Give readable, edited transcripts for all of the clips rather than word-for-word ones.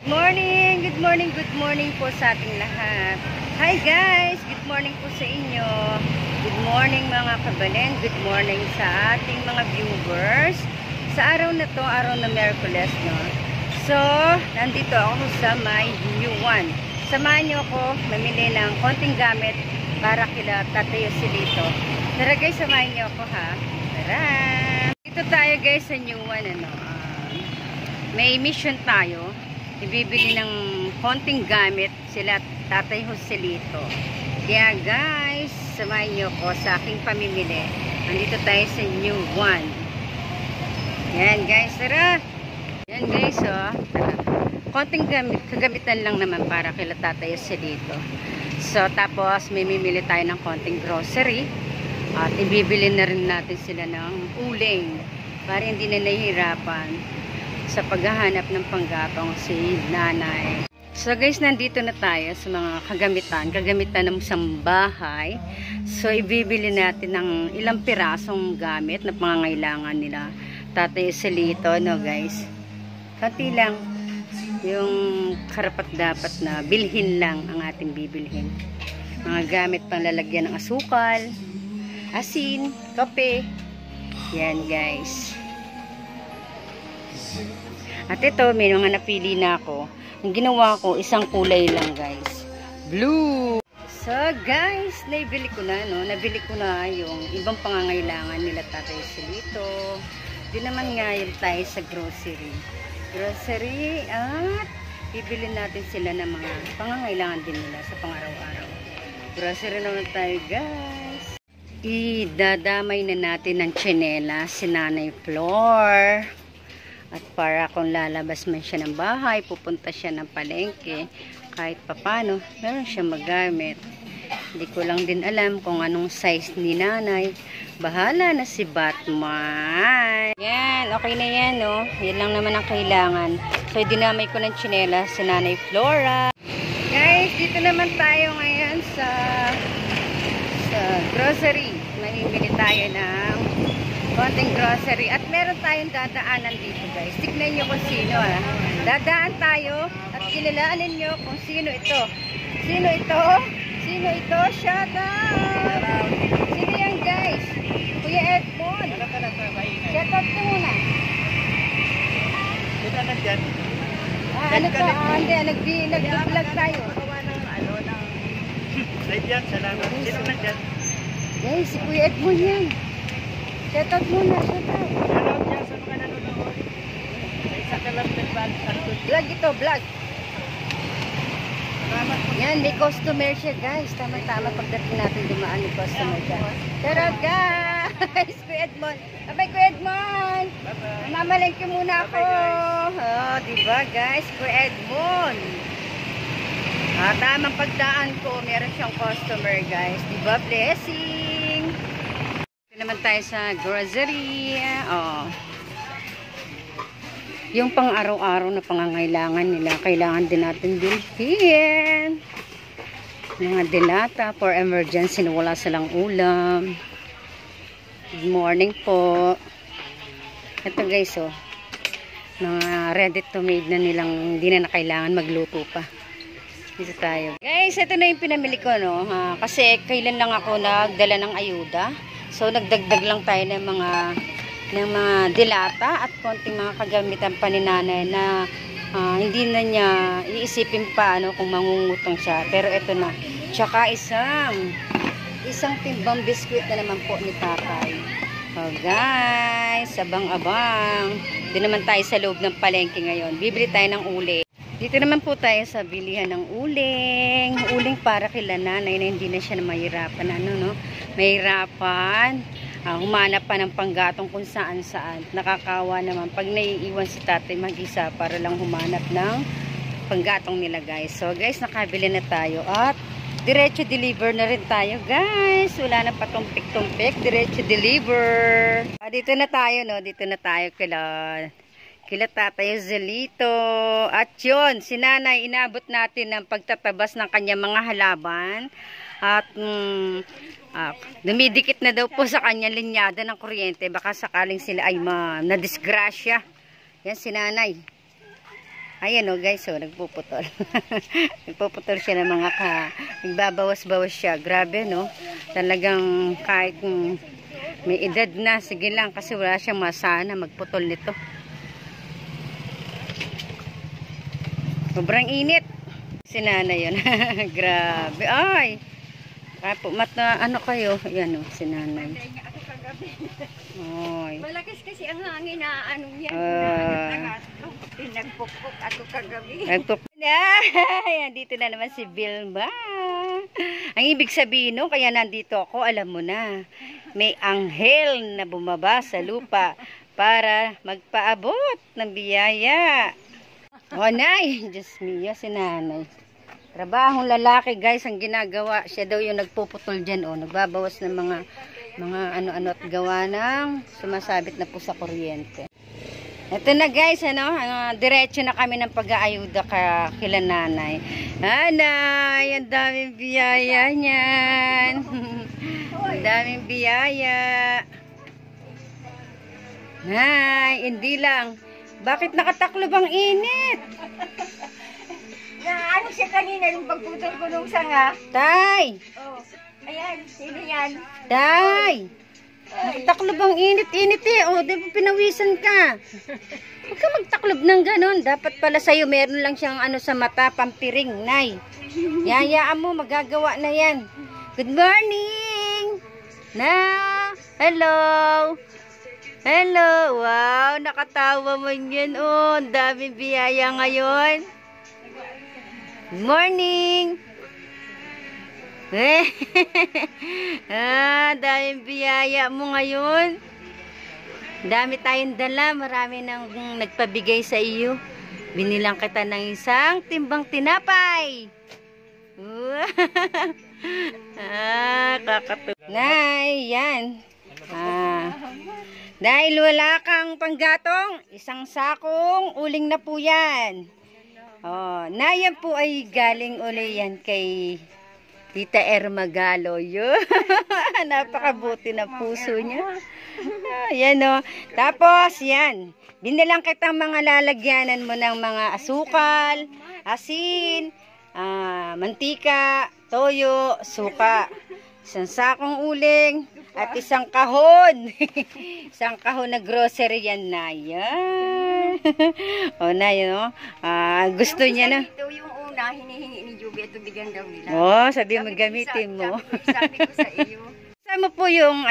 Good morning po sa ating lahat. Hi guys, good morning po sa inyo. Good morning mga kabalen, good morning sa ating mga viewers. Sa araw na to, araw na Miyerkules, no? So, nandito ako sa may New One. Samahan niyo ako mamili ng konting gamit para kila Tatay Joselito. Tara guys, samahan niyo ako ha. Tara! Dito tayo guys sa New One, ano? May mission tayo. Ibibili ng konting gamit sila Tatay Joselito. Kaya guys, samahan niyo ko sa aking pamimili. Nandito tayo sa New One. Yan guys, tara! Yan guys, oh. Konting kagamitan lang naman para kila Tatay Joselito. So, tapos may mimili tayo ng konting grocery. At ibibili na rin natin sila ng uling para hindi na nahihirapan sa paghahanap ng panggatong si nanay. So guys, nandito na tayo sa mga kagamitan ng sambahay. So ibibili natin ng ilang pirasong gamit na pangangailangan nila Tatay Joselito, no guys. Kanti lang yung karapat dapat na bilhin lang ang ating bibilhin. Mga gamit pang lalagyan ng asukal, asin, kape. Yan guys. At ito, may mga napili na ako. Ang ginawa ko, isang kulay lang guys. Blue! So guys, nabili ko na, no? Nabili ko na yung ibang pangangailangan nila Tatay Joselito. Di naman ngayon tayo sa grocery. Grocery at bibili natin sila ng mga pangangailangan din nila sa pang-araw-araw. Grocery naman tayo guys. Idadamay na natin ng tsinela si Nanay Flor. At para kung lalabas man siya ng bahay, pupunta siya ng palengke, kahit papano, meron siya magamit. Hindi ko lang din alam kung anong size ni nanay. Bahala na si Batman. Yan, okay na yan, no? Yan lang naman ang kailangan. So, dinamay ko ng tsinela si Nanay Flora. Guys, dito naman tayo ngayon sa grocery. Mahimili tayo ng konting grocery. At meron tayong dadaanan dito guys. Tignan nyo kung sino ha. Dadaan tayo at kilalanin nyo kung sino ito. Sino ito? Sino ito? Shout out! Sino yan guys? Kuya Edmond. Shout out ko muna. Sino nandyan? Ano to? Hindi. Nag-vlog tayo. Live yan. Salamat. Sino nandyan? Guys, si Kuya Edmond yan. Shout out muna, shout out. Shoutout dyan sa mga nanonood. Sa isa ka lang nagbago. Vlog ito, vlog. Yan, may customer siya guys. Tama-tama pagdating natin dumaan may customer siya. Shout out guys, Kuya Edmond. Abay Kuya Edmond. Mamalengke muna ako. Oh, diba guys, Kuya Edmond. Tamang pagdaan ko, meron siyang customer guys. Diba, blessing. Naman tayo sa grocery. Yung pang araw-araw na pangangailangan nila, kailangan din natin bilhin. Mga dilata for emergency na wala silang ulam. Good morning po. Ito guys, oh. Mga ready to made na nilang hindi na kailangan magluto pa. Dito tayo. Guys, ito na yung pinamili ko, no? Kasi kailan lang ako nagdala ng ayuda. So, nagdagdag lang tayo ng mga dilata at konting mga kagamitan pa ni nanay na hindi na niya iisipin pa kung mangungutong siya. Pero ito na. Tsaka isang timbang biskuit na naman po ni tatay. Oh, guys, abang-abang. Di naman tayo sa loob ng palengke ngayon. Bibili tayo ng uling. Dito naman po tayo sa bilihan ng uling. Uling para kila nanay na hindi na siya mahirapan. Mahirapan. Humanap pa ng panggatong kung saan-saan. Nakakawa naman pag naiiwan si tatay mag-isa para lang humanap ng panggatong nila guys. So guys, nakabili na tayo at diretso deliver na rin tayo guys. Wala na patumpik-tumpik. Diretso deliver. Dito na tayo, no? Dito na tayo kila Tatay Joselito. At yun, si nanay, inabot natin ng pagtatabas ng kanya mga halaman. At dumidikit na daw po sa kanya linyada ng kuryente. Baka sakaling sila ay na-disgrasya. Yan si nanay. Ayan o guys, so nagpuputol. Nagpuputol siya ng mga nagbabawas-bawas siya. Grabe no. Talagang kahit may edad na, sige lang kasi wala siyang masana magputol nito. Sobrang init. Si nanay yun. Grabe. Ay! Ano kayo? Ayan o, si nanay. Oy. Malakas kasi ang hangin na ano niya. Nagpukpuk ako kagabi. Ayan, dito na naman si Vilma. Ang ibig sabihin no, kaya nandito ako, alam mo na. May anghel na bumaba sa lupa para magpaabot ng biyaya. O nay, Diyos mio, si nanay. Trabahong lalaki guys, ang ginagawa. Siya daw yung nagpuputol dyan. O, nagbabawas ng mga ano-ano at gawa ng sumasabit na po sa kuryente. Ito na guys, diretso na kami ng pag-aayuda kila nanay. Nanay, ang daming biyaya niyan. Ang daming biyaya. Nay, hindi lang. Bakit nakataklob ang init? Ano siya kanina nung pagputol ko nung sanga? Tay! Oh, ayan, sino yan? Tay! Nakataklob ang init-init eh. O, di ba pinawisan ka? Huwag ka magtaklob ng ganon. Dapat pala sa'yo, meron lang siyang ano sa mata, pampiring, nay. Yayaan mo, magagawa na yan. Good morning! Hello! Hello! Wow, nakatawa mo yan. Oh, ang daming biyaya ngayon. Good morning! Daming biyaya mo ngayon. Dami tayong dala. Marami nang nagpabigay sa iyo. Binilang kita ng isang timbang tinapay. Kakatuwa. Nay, yan. Dahil wala kang panggatong, isang sakong uling na po yan. Oh, na yan po ay galing uli yan kay Tita Ermagalo. Napakabuti na puso niya. Yan o. Tapos yan. Binilang kitang mga lalagyanan mo ng mga asukal, asin, mantika, toyo, suka. Isang sakong uling at isang kahon. Isang kahon na grocery yan na. Yan. O na yun o. Gusto niya na. Ito yung una, hinihingi ni Juby at tubigan daw nila. Oh, sabi mo gamitin mo. Sabi ko sa iyo. Sama po yung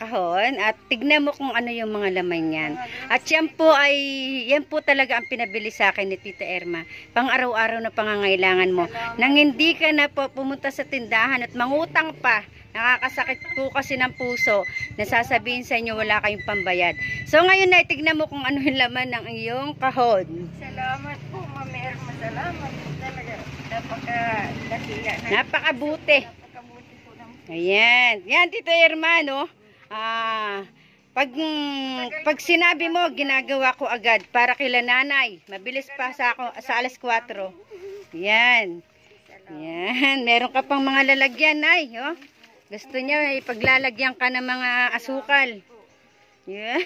kahon at tignan mo kung ano yung mga laman niyan. At yan po talaga ang pinabili sa akin ni Tita Erma. Pang araw-araw na pangangailangan mo. Nang hindi ka na po pumunta sa tindahan at mangutang pa. Nakakasakit po kasi ng puso. Nasasabihin sa inyo wala kayong pambayad. So ngayon na tignan mo kung ano yung laman ng iyong kahon. Salamat po, Ma'am Erma. Salamat po talaga. Napaka-dakila na. Napakabuti. Napakabuti po ng... Ayan. Yan, Tita Erma, no? Pag sinabi mo, ginagawa ko agad para kila nanay. Mabilis pa sa alas 4. Yan. Yan. Meron ka pang mga lalagyan, nay. Oh. Gusto niya, ipaglalagyan ka ng mga asukal. Yeah.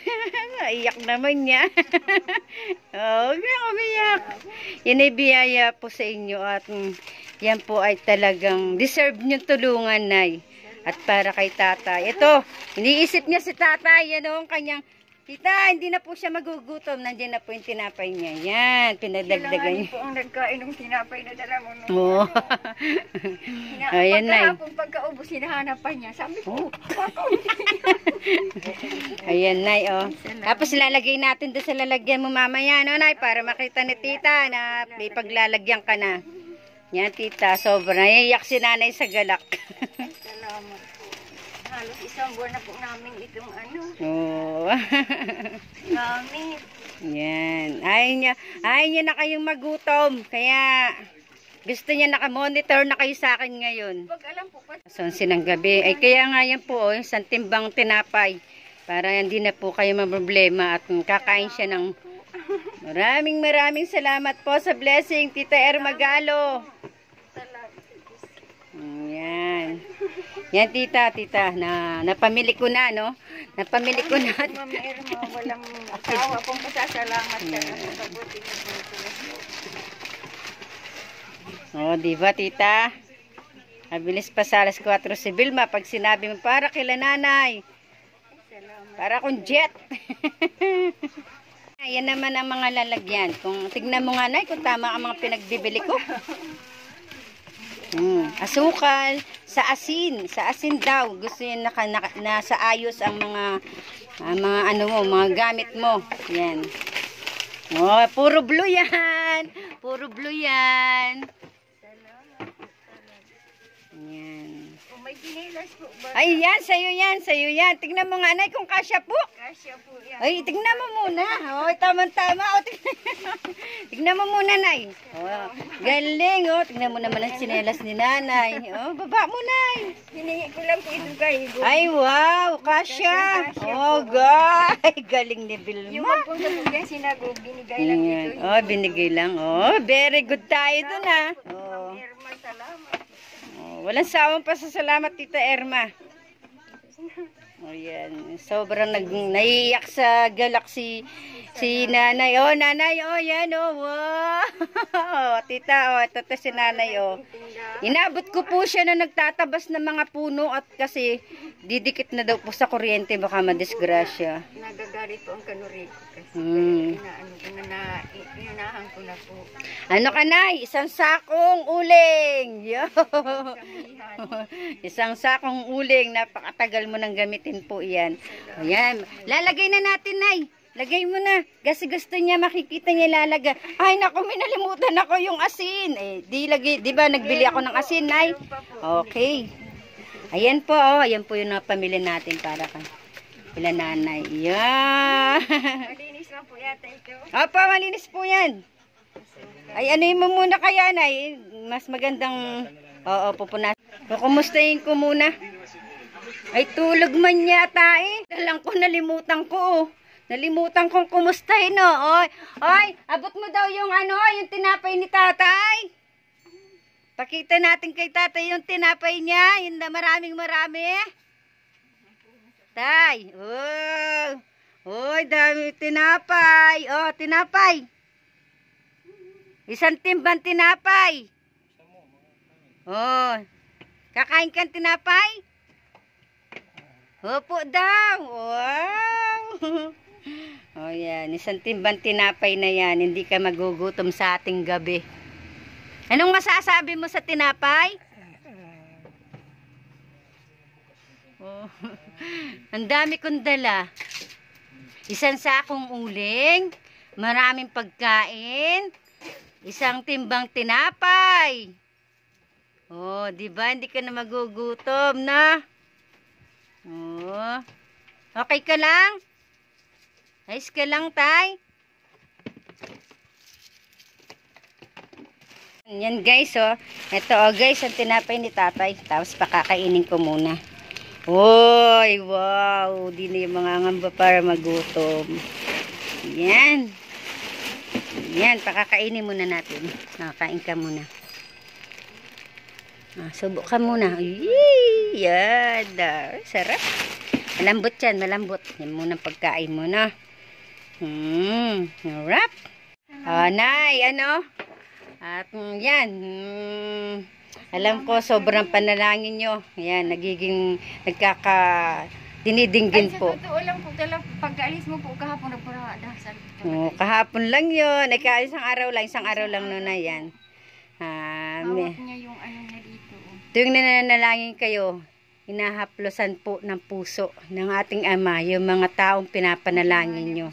Iyak naman niya. Oh, huwag na umiyak. Yan ay biyaya po sa inyo at yan po ay talagang deserve niyong tulungan, nay. At para kay tatay. Ito, iniisip niya si tatay. Yan o, kanyang, tita, hindi na po siya magugutom. Nandiyan na po yung tinapay niya. Yan, pinadagdagan niya. Kailangan po ang nagkain ng tinapay na dala mo. Oo. Ayan, nay. Pagkaubos, hinahanap pa niya. Sabi ko, ayan, nay, oh. Tapos lalagay natin doon sa lalagyan mo mamaya, no, nay, para makita ni tita na may paglalagyan ka na. Yan, tita, sobra. Naiyak si nanay sa galak. Salamat po. Halos isang buwan na po namin itong ano. Oo. Gamit. Yan. Ayaw niya na kayong magutom. Kaya, gusto niya nakamonitor na kayo sa akin ngayon. Pag alam po pa. Sonsi ng gabi. Ay, kaya nga yan po, isang timbang tinapay. Para hindi na po kayo maproblema at kakain siya ng maraming salamat po sa blessing, Tita Ermagalo. Yan. Yan, tita, napamili ko na, no? Napamili ko na. Ma'am Erma, walang asawa pong pasasalamat ka na sa pabuti niyo po. Oh, di ba, tita? Mabilis pa sa alas 4 si Vilma pag sinabi mo para kila nanay. Salamat. Para akong jet. Ayan naman ang mga lalagyan. Kung tignan mo nga, nay, kung tama ang mga pinagbibili ko. Asukal, sa asin. Sa asin daw. Gusto yun nasa ayos ang mga ano mo, mga gamit mo. Yan. Oh, puro blue yan. Puro blue yan. Yan. Oh, may ginilas po ba? Ay, yan, sa'yo yan. Tignan mo nga, nay, kung kasya po. Kasya po yan. Ay, tignan mo muna. Oh, tama-tama. Oh, tignan mo muna, nay. Oh, galing, oh. Tignan mo naman ang sinelas ni nanay. Oh, baba mo, nay. Hiningi ko lang po ito kay Igo. Ay, wow, kasya. Oh, guys. Galing ni Yung Vilma. magpunta po yan sinago, binigay lang Ayan. ito. Oh, binigay lang. Oh, very good tayo dun, ha. Oh. Irma, salamat. Oh, walang sawang pasasalamat, Tita Erma. Oh, yan. Sobrang naiiyak sa Galaxy si nanay. Oh, nanay, oh, yan, oh. Wow. Tita, oh, ito si nanay, oh. Inabot ko po siya na nagtatabas ng mga puno at kasi didikit na daw po sa kuryente, baka madisgrasya. Nagagalit po ang kanuri ko kasi iunahan ko na po. Ano ka, nay? Isang sakong uling. Yo. Isang sakong uling. Napakatagal mo nang gamitin po yan. Ayan. Lalagay na natin, nay. Lagay mo na. Kasi gusto niya, makikita niya lalagay. Ay, naku, minalimutan ako yung asin. Eh, di ba nagbili ako ng asin, nay? Okay. Ayan po, oh. Ayan po yung napamili natin para kila nanay. Yan. Malinis lang po yata ito. Opo, malinis po yan. Ay, ano mo muna kaya, nay? Mas magandang, oo, pupunas. Kumustahin ko muna. Ay, tulog man yata eh. Dalang ko, nalimutan ko, oh. Nalimutan kong kumustahin, oh. Oy, abot mo daw yung ano, yung tinapay ni tatay. Pakita natin kay tatay yung tinapay niya. Yung na maraming marami. Tay, oh. Oy, dami tinapay. Oh, tinapay. Isang timbang tinapay. Oh. Kakain kang tinapay? Opo daw. Wow. Oh, yan. Isang timbang tinapay na yan. Hindi ka magugutom sa ating gabi. Anong masasabi mo sa tinapay? Oh. Ang dami kong dala. Isang sakong uling. Maraming pagkain. Isang timbang tinapay. Oh, di ba? Hindi ka na magugutom, na? Oh. Okay ka lang? Ayos ka lang, tay? Yan, guys, oh. Ito, oh, guys, ang tinapay ni tatay. Tapos, pakakainin ko muna. Oy, wow. Di na yung mga ngamba para magutom. Yan. Yan, pakakainin muna natin. Kain ka muna. Subok ka muna. Yee, yan. Sarap. Malambot yan, malambot. Yan muna pagkain mo na. Sarap. Nay, ano? At yan. Alam ko, sobrang panalangin nyo. Yan, dinidinggin po. Ay, sa totoo lang po, pag-alis mo po kahapon na pura dasal. Oh, kahapon lang yun. Isang araw lang nun na yan. Hawak niya yung ano niya dito. Tuwing nananalangin kayo, hinahaplosan po ng puso ng ating Ama, yung mga taong pinapanalangin nyo.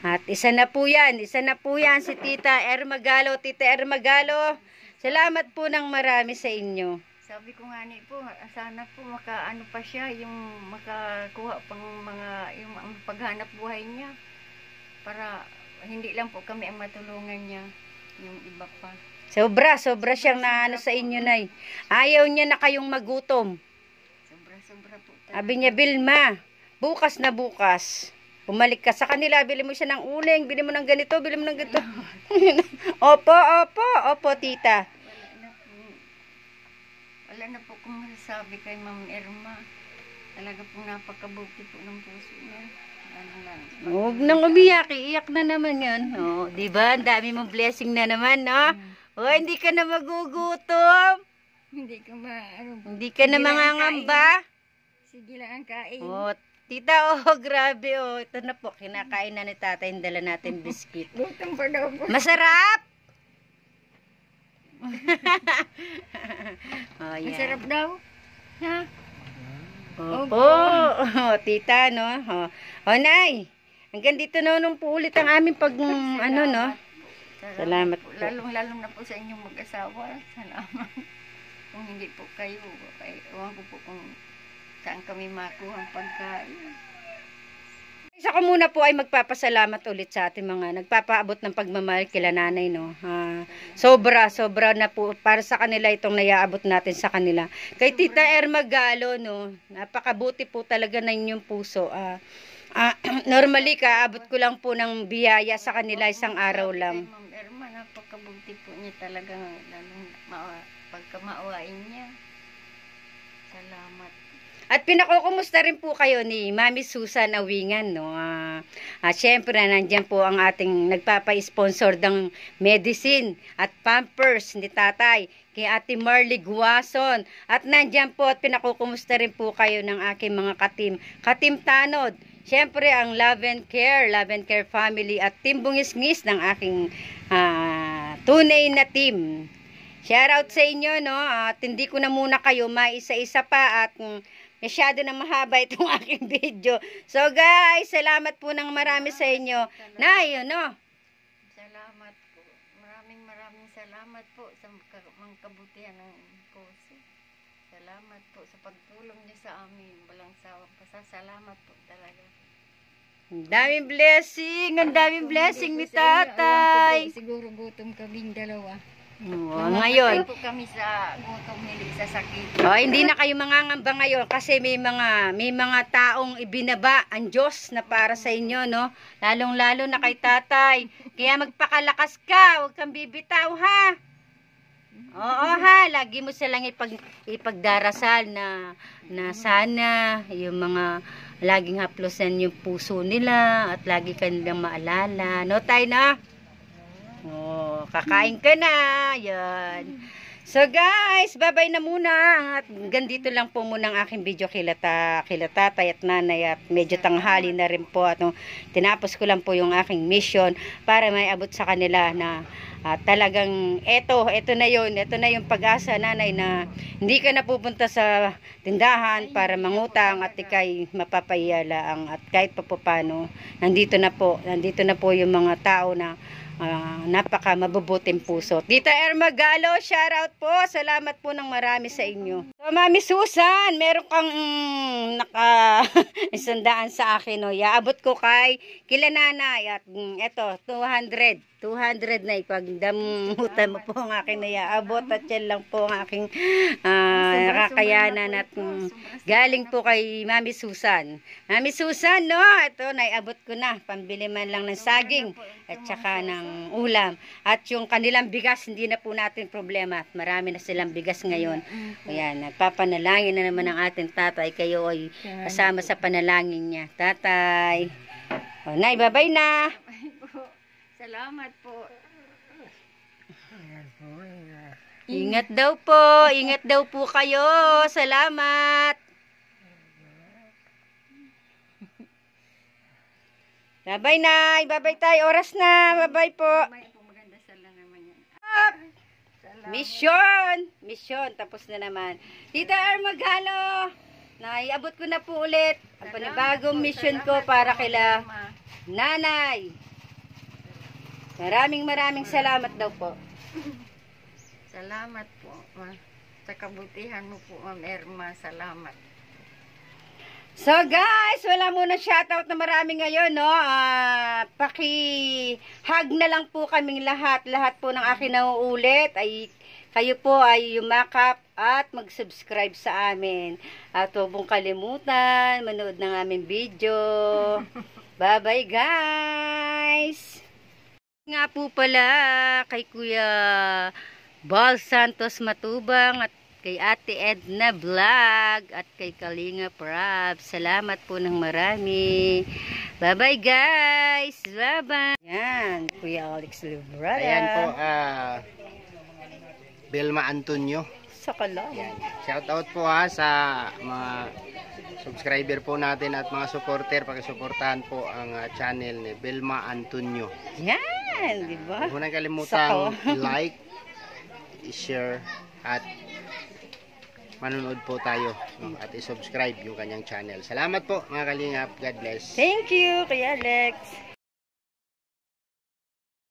At isa na po yan si Tita Ermagalo. Tita Ermagalo, salamat po ng marami sa inyo. Sabi ko nga ni po, sana po makaano pa siya, yung makakuha pang yung paghanap buhay niya. Para hindi lang po kami ang matulungan niya, yung iba pa. Sobra siyang naano sa inyo, nay. Ayaw niya na kayong magutom. Sobra po. Sabi niya, Vilma, bukas na bukas. Bumalik ka sa kanila, bili mo siya ng uling, bili mo ng ganito, bili mo ng ganito. Opo, tita. Wala na po kung masasabi kay Ma'am Irma. Talaga po napakabuti po ng puso niya. Huwag nang umiyak, iiyak na naman yun. Oh, di ba? Ang dami mong blessing na naman, no? O, hindi ka na magugutom. Hindi ka Hindi ka na mangangamba. Sige lang ang kain. O, tita, oh, grabe, oh. Ito na po, kinakain na ni tatay. Yung dala natin biscuit. Gutom pa daw po. Masarap! Oh, yan. Masarap daw. Ha? Opo. Oh, tita, no? Oh, nay. Hanggang dito na nung po ulit ang aming ano, no? Salamat po. Lalong-lalong na po sa inyong mag-asawa. Salamat. Kung hindi po kayo, ewan ko po kung saan kami makuha ang pagkain. Isa ko muna po ay magpapasalamat ulit sa ating mga nagpapaabot ng pagmamahal kila nanay, no? Sobra na po para sa kanila itong nayaabot natin sa kanila. Kay Tita Erma Galo, no? Napakabuti po talaga na inyong puso. Normally, kaabot ko lang po ng biyaya sa kanila isang araw lang. Ma'am Erma, napakabuti po niya talaga, lalong pagkamaawain niya. Salamat. At pinakukumusta rin po kayo ni Mami Susan Awingan, no? Syempre, nandyan po ang ating nagpapa-sponsor ng medicine at pampers ni tatay kay Ate Marley Guason. At nandyan po at pinakukumusta rin po kayo ng aking mga Katim Tanod. Syempre, ang Love and Care family at Team Bungis-ngis ng aking tunay na team. Shoutout sa inyo, no? At hindi ko na muna kayo maisa-isa pa at masyado na mahaba itong aking video. So guys, salamat po ng marami sa inyo. Nay, no? Salamat po. Maraming salamat po sa mga kabutihan ng puso. Salamat po sa pagtulong niyo sa amin. Walang sawang pasasalamat po talaga. Ang daming blessing ni tatay. Siguro gutom kaming dalawa. Ngayon po kami sa gutom, hindi sa sakit. Hindi na kayo mangangamba ngayon kasi may mga taong ibinaba ang Diyos na para sa inyo, no? Lalong-lalo na kay tatay. Kaya magpakalakas ka, huwag kang bibitaw, ha? Oo, ha? Lagi mo silang ipagdarasal na sana yung mga laging haplosan yung puso nila at lagi kanilang maalala. No, tay, na? Oh, kakain ka na. Yan. So guys, bye-bye na muna. At ganito lang po muna ang aking video kila tatay at nanay at medyo tanghali na rin po. At tinapos ko lang po yung aking mission para may abot sa kanila na talagang eto na yun. Eto na yung pag-asa, nanay, na hindi ka na pupunta sa tindahan para mangutang at ikay mapapayala at kahit pa po paano. Nandito na po yung mga tao na napaka mabubuting puso. Tita Erma Galo, shoutout po. Salamat po ng marami sa inyo. So, Mami Susan, meron kang isandaan sa akin, no? Yaabot ko kila nanay at eto 200 na ipagdamutan mo po ang aking nayaabot at yan lang po ang aking nakakayanan at galing po kay Mami Susan. Mami Susan, no? Ito, naiabot ko na. Pambili man lang ng saging at saka ng ulam. At yung kanilang bigas, hindi na po natin problema. Marami na silang bigas ngayon. Ayan, nagpapanalangin na naman ang ating tatay. Kayo ay kasama sa panalangin niya. Tatay. O, nay, bye-bye na. Salamat po. Ingat daw po kayo. Salamat. Bye-bye, nay. Bye-bye tayo. Oras na. Bye-bye po. Maganda sala naman yan. Mission. Tapos na naman. Tita Erma Galo, naiabot ko na po ulit ang panibagong mission ko para kila nanay. Maraming salamat daw po. Salamat po. Sa kabutihan mo po, Ma'am Erma. Salamat. So guys, wala muna shoutout na marami ngayon, no? Paki-hug na lang po kaming lahat. Lahat po ng akin nauulit ay kayo po ay yumakap at mag-subscribe sa amin. At huwag mong kalimutan, manood ng aming video. Bye-bye guys! Nga po pala kay Kuya Bal Santos Matubang at kay Ate Edna Vlog at kay Kalinga Prab. Salamat po ng marami. Bye-bye guys! Bye-bye! Yan, Kuya Alex Librada. Ayan po, Belma Antonio. Sa Calao. Yan. Shout out po ha sa mga subscriber po natin at mga supporter. Pakisuportahan po ang channel ni Belma Antonio. Yan, di ba? Huwag mo nang kalimutang Sa like, i-share at manonood po tayo, no? At i-subscribe yung kanyang channel. Salamat po mga kalingap. God bless. Thank you, Kuya Alex.